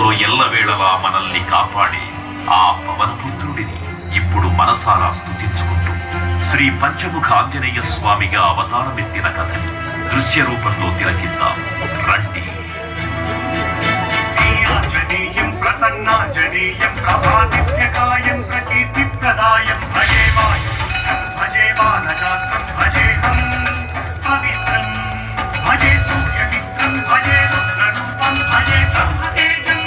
కరుణతో ఎల్లవేళలా మనల్ని కాపాడే ఆ పవనపుత్రుడిని ఇప్పుడు మనసారా స్తుతించుకుంటూ శ్రీ పంచముఖ ఆంజనేయ స్వామిగా అవతారమెత్తిన కథని దృశ్య రూపంలో తిలకిద్దాం రండి. ప్రసన్నాంజనేయం ప్రభాదిత్యకాయం ప్రకీర్తిప్రదాయం భజే వాయుం భజే బాలగాత్రం భజేహం పవిత్రం భజే సూర్యమిత్రం భజే రుద్రరూపం భజే బ్రహ్మతేజం.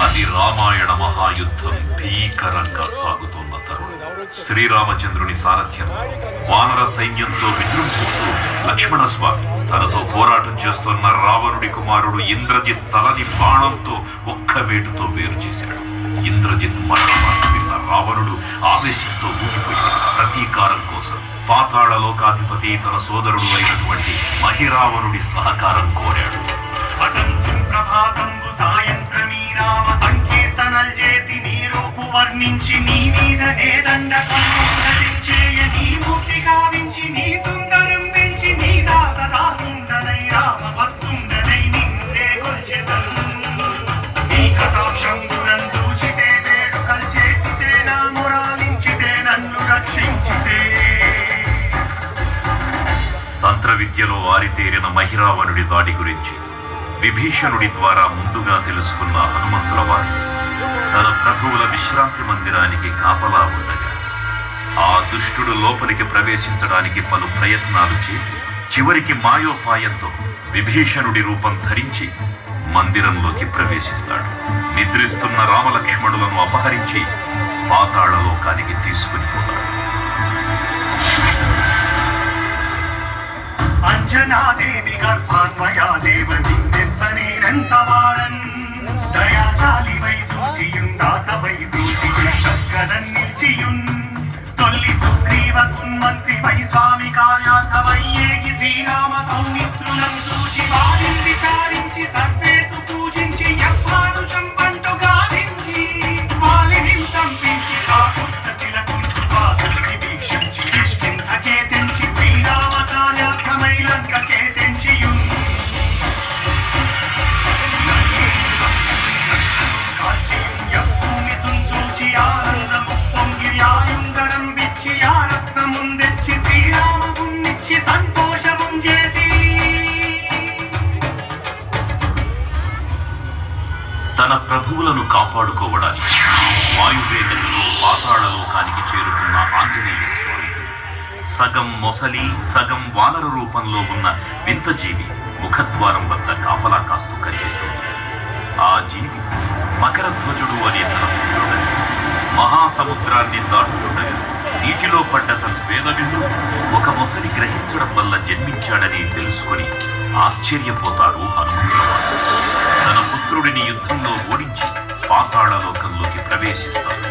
అది రామాయణ మహాయుద్ధం భీకరంగా సాగుతున్న తరుణం. శ్రీరామచంద్రుని సారథ్యం వానర సైన్యంతో విజృంభిస్తూ లక్ష్మణస్వామి తనతో పోరాటం చేస్తున్న రావణుడి కుమారుడు ఇంద్రజిత్ తలని బాణంతో ఒక్క వేటుతో వేరు చేశాడు. ఇంద్రజిత్ మరణవార్త విన్న రావణుడు ఆవేశంతో ఊగిపోయి ప్రతీకారం కోసం పాతాళ లోకాధిపతి తన సోదరుడు అయినటువంటి మహిరావణుడి సహకారం కోరాడు. సాయంత్రమీరామ సంకీర్తనలు చేసి నీ రూపు వర్ణించి నీ మీద నేదండచేయ నీ మూర్తి గావించి నీ సుందరం పెంచి నీ దాసదాసుండనై రామ భక్తుండనై నిన్నే కొల్చెదను. నీ కటాక్షంబునం చూచితే వేడుకలు చేసితే నా మురాలించితే నన్ను రక్షించితే. తంత్ర విద్యలో ఆరితేరిన మహిరావణుడి దాడి గురించి విభీషణుడి ద్వారా ముందుగా తెలుసుకున్న హనుమంతుల వారు తన ప్రభువుల విశ్రాంతి మందిరానికి కాపలా ఉండగా ఆ దుష్టుడు లోపలికి ప్రవేశించడానికి పలు ప్రయత్నాలు చేసి చివరికి మాయోపాయంతో విభీషణుడి రూపం ధరించి మందిరంలోకి ప్రవేశిస్తాడు. నిద్రిస్తున్న రామలక్ష్మణులను అపహరించి పాతాళ లోకానికి తీసుకుని పోతాడు. అంజనాదేవి గర్భాన్వయా దేవని నెచ్చనేనంతవాడన్ దయాశాలివై చూచియుండాకవై దూషికదన్ నిల్చియున్ తొల్లి సుగ్రీవకున్ మంత్రివై స్వామి కార్యార్థవై ఏగి శ్రీరామ సౌమిత్రులం చూచి వారిని విచారించి సర్వేసు పూజించి యజ్ఞానుషం పంటు గావించి వాలిని సంపించి కాకుత్సతిలకుంటు వాసుని వీక్షించి కిష్కింధకే తెంచి శ్రీరామ కార్యార్థమై లంకకే తెంచియున్ తన ప్రభువులను కాపాడుకోవడానికి వాయువేగంలో పాతాళ లోకానికి చేరుకున్న ఆంజనేయ స్వామికి సగం మొసలి సగం వానర రూపంలో ఉన్న వింత జీవి ముఖద్వారం వద్ద కాపలా కాస్తూ కనిపిస్తుంది. ఆ జీవి మకరధ్వజుడు అనే తన పుత్రుడని మహాసముద్రాన్ని దాటుతుండగా నీటిలో పడ్డ తన వేదవిందు ఒక మొసలి గ్రహించడం వల్ల జన్మించాడని తెలుసుకొని ఆశ్చర్యపోతాడు హనుమంతుల వారు. తన పుత్రుడిని యుద్ధంలో ఓడించి పాతాళ లోకంలోకి ప్రవేశిస్తాడు.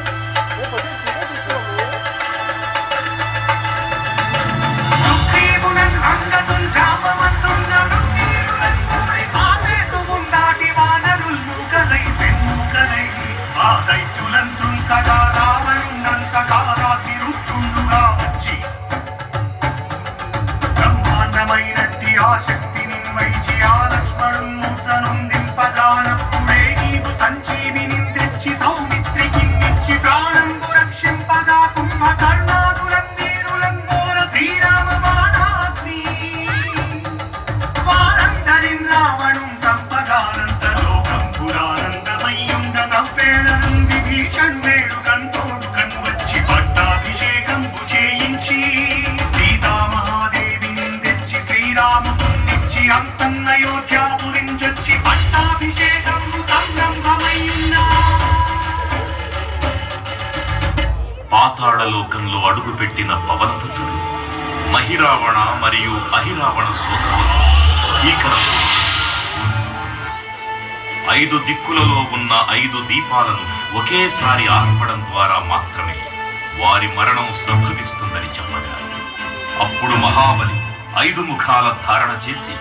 బ్రహ్మాండమైనట్టి ఆ శక్తిని వైచి ఆ లక్ష్మణుంపగానప్పుడే నీవు సంజీవిని తెచ్చి సౌమిత్రికి నిచ్చి ప్రాణంబు రక్షింపగా కుంభకర్ణాదులం వీరులం ఘోర శ్రీరామ బాణాగ్ని వారందరిం రావణుం సంపగానంత లోకం పురానందమయ్యుండ నవ్వేళనం విభీషణ్ వేడుకంతోడు కన్వచ్చి పట్టాభిషేకంబు చేయించి సీతామహాదేవిని తెచ్చి శ్రీరామునిచ్చి అంతన్నయోధ్యాపురించొచ్చి పట్టాభిషేకంబు సంరంభమయ్యున్నా. పాతాళ లోకంలో అడుగుపెట్టిన పవనపుత్రుడు మహిరావణ మరియు అహిరావణ సోదరులు భీకరంగా 5 దిక్కులలో ఉన్న 5 దీపాలను ఒకేసారి ఆర్పడం ద్వారా మాత్రమే వారి మరణం సంభవిస్తుందని చెప్పగా అప్పుడు మహాబలి 5 ముఖాల ధారణ చేసి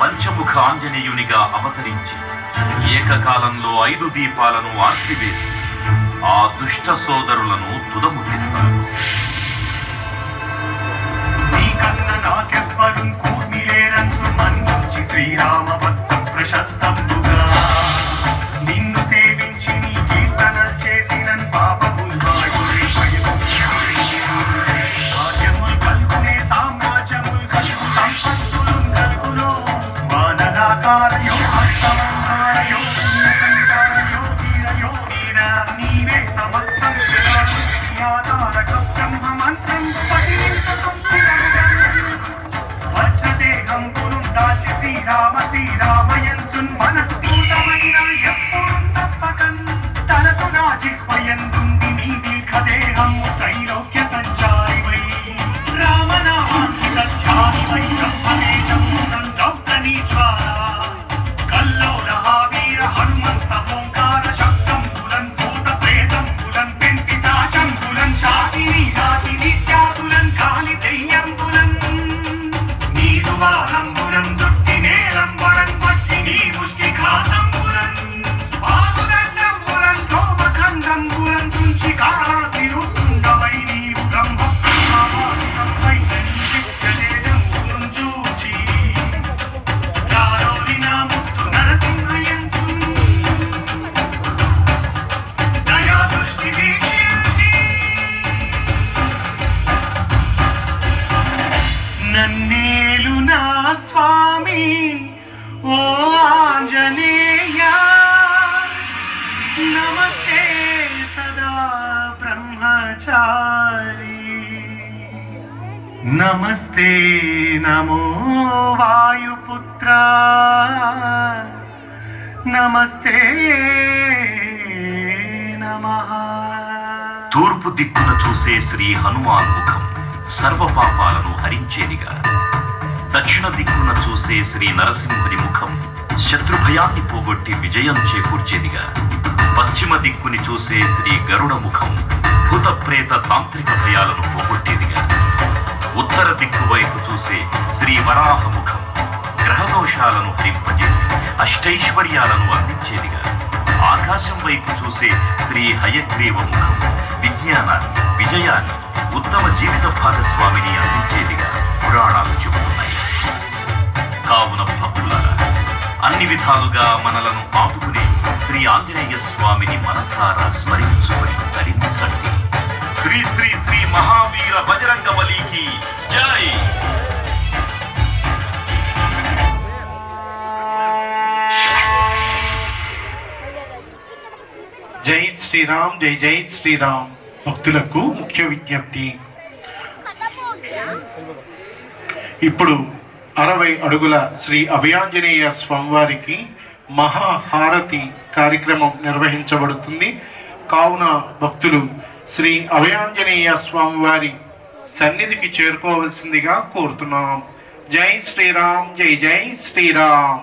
పంచముఖ ఆంజనేయునిగా అవతరించి ఏకకాలంలో 5 దీపాలను ఆర్పివేసి ఆ దుష్ట సోదరులను తుదముట్టిస్తారు. నీకన్న నాకెవ్వరు కూర్మిలేరన్సు మన్నించి శ్రీరామ భక్త ప్రశస్త నిరాకార యోగ నీవే సమస్తం ఆధారక బ్రహ్మ మంత్రం వజ్రదేహం గురుం దాచి శ్రీరామయంచున్ మనఃపూతమైన ఎప్పుడు తప్పకన్ తనకు నా జిహ్వయందుంది నీ దీర్ఘదేహము త్రైలోక్య సంచారివై రామనామాన్ని సత్యానివై బ్రహ్మవేదమునం దౌర్గణీశ్వర కల్లోల హావీర హనుమంత ఓంకార శబ్దం బులన్ భూత ప్రేతం బులన్ పెంపి సాచం బులన్ శాకిని జాతి నిత్యాతులన్ కాలి దెయ్యం బులన్ నీదువారం బులన్ దుట్టి నేరం వరం పట్టి నీ ముష్టి ఘాతం బులన్ పాదుదండం బులన్ కోపఖండం బులన్ తుంచి కారా తిరుతుండవై నీవు బ్రహ్మ బ్రహ్మావాదికంపై నిత్యదేహం బులన్ చూచి రారోలిన ముత్తు నరసింహయంచు దయా దృష్టి వీక్షించి నన్నేలు నా స్వామి ఓ ఆంజనేయ నమస్తే సదా బ్రహ్మచారి నమస్తే నమో వాయుపుత్ర నమస్తే నమః. తూర్పు దిక్కున చూసే శ్రీ హనుమాన్ ముఖం సర్వ పాపాలను హరించేదిగా, దక్షిణ దిక్కున చూసే శ్రీ నరసింహుని ముఖం శత్రుభయాన్ని పోగొట్టి విజయం చేకూర్చేదిగా, పశ్చిమ దిక్కుని చూసే శ్రీ గరుడ ముఖం భూత ప్రేత తాంత్రిక భయాలను పోగొట్టేదిగా, ఉత్తర దిక్కు వైపు చూసే శ్రీ వరాహ ముఖం గ్రహదోషాలను హరింపజేసి అష్టైశ్వర్యాలను అందించేదిగా, ఆకాశం వైపు చూసే శ్రీ హయగ్రీవ ముఖం విజ్ఞానాన్ని, విజయాన్ని, ఉత్తమ జీవిత భాగస్వామిని అందించేదిగా పురాణాలు చెబుతున్నాయి. కావున భక్తులారా, అన్ని విధాలుగా మనలను ఆదుకునే శ్రీ ఆంజనేయ స్వామిని మనసారా స్మరించుకొని ధరించండి. శ్రీ శ్రీ శ్రీ మహావీర బజరంగ బలికి జై. జై శ్రీరామ్, జై జై శ్రీరామ్. భక్తులకు ముఖ్య విజ్ఞప్తి. ఇప్పుడు 60 అడుగుల శ్రీ అభయాంజనేయ స్వామివారికి మహాహారతి కార్యక్రమం నిర్వహించబడుతుంది. కావున భక్తులు శ్రీ అభయాంజనేయ స్వామివారి సన్నిధికి చేరుకోవలసిందిగా కోరుతున్నాం. జై శ్రీరామ్, జై జై శ్రీరామ్.